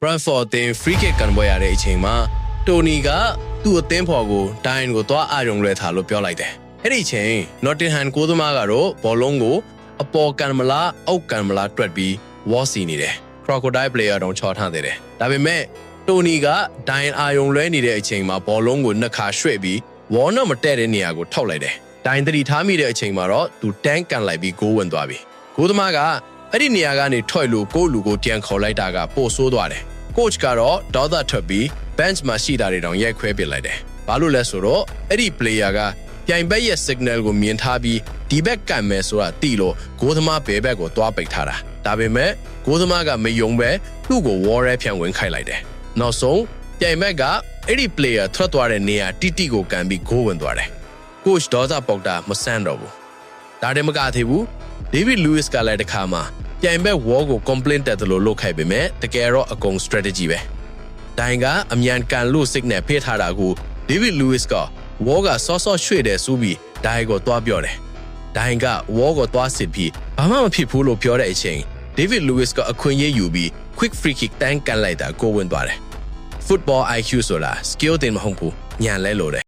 Brentford တင် free kick ကန်ပွဲရတဲ့အချိန်မှာတိုနီကသူ့အသင်းဖော်ကိုဒိုင်ကိုသွားအာရုံလွှဲထားလို့ပြောလိုက်တယ်။အဲ့ဒီအချိန် Nottingham ကိုသမားကတော့ဘောလုံးကိုအပေါ်ကန်မလားအောက်ကန်မလားတွက်ပြီးဝေါ်စီနေတယ်။ Crocodile player တောင်ချော်ထားတယ်။ဒါပေမဲ့တိုနီကဒိုင်အာရုံလွှဲနေတဲ့အချိန်မှာဘောလုံးကိုနှစ်ခါရွှေ့ပြီးဝေါ်နော်မတည့်တဲ့နေရာကိုထောက်လိုက်တယ်။ဒိုင်သတိထားမိတဲ့အချိန်မှာတော့သူတန်းကန်လိုက်ပြီးဂိုးဝင်သွားပြီ။ကိုသမားကအဲ့ဒီနေရာကနေထွက်လို့ကိုလူကိုပြန်ခေါ်လိုက်တာကပိုဆိုးသွားတယ်။ coach ကတော့ဒေါသထွက်ပြီး bench မှာရှိတာတွေတောင်ရိုက်ခွဲပစ်လိုက်တယ်။ဘာလို့လဲဆိုတော့အဲ့ဒီ player ကပြိုင်ဘက်ရဲ့ signal ကိုမြင်ထားပြီးဒီဘက်ကကန်မယ်ဆိုတာသိလို့ဂိုးသမားဘယ်ဘက်ကိုသွားပိတ်ထားတာ။ဒါပေမဲ့ဂိုးသမားကမယုံပဲသူ့ကို wall ရဲဖြန့်ဝင်ခိုက်လိုက်တယ်။နောက်ဆုံးပြိုင်ဘက်ကအဲ့ဒီ player ထွက်သွားတဲ့နေရာတိတိကိုကန်ပြီးဂိုးဝင်သွားတယ်။ coach ဒေါသပေါက်တာမဆန်းတော့ဘူး။ဒါတည်းမကသေးဘူး။ David Lewis ကလည်းတစ်ခါမှပြိုင်ဘက် wall ကို complaint တက်တယ်လို့လုပ်ခိုက်ပေမဲ့တကယ်တော့အကုန် strategy ပဲ။ဒိုင်ကအမြန်ကန်လို့ signal ဖေးထားတာကို David Lewis က wall ကစောစောရွှေ့တယ်ဆိုပြီးဒိုင်ကိုတွားပြောတယ်။ဒိုင်က wall ကိုတွားစစ်ပြီးဘာမှမဖြစ်ဘူးလို့ပြောတဲ့အချိန် David Lewis ကအခွင့်အရေးယူပြီး quick free kick တန်းကန်လိုက်တာကိုဝင်သွားတယ်။ Football IQ ဆိုတာ skill တင်မဟုတ်ဘူးညံလဲလို့တယ်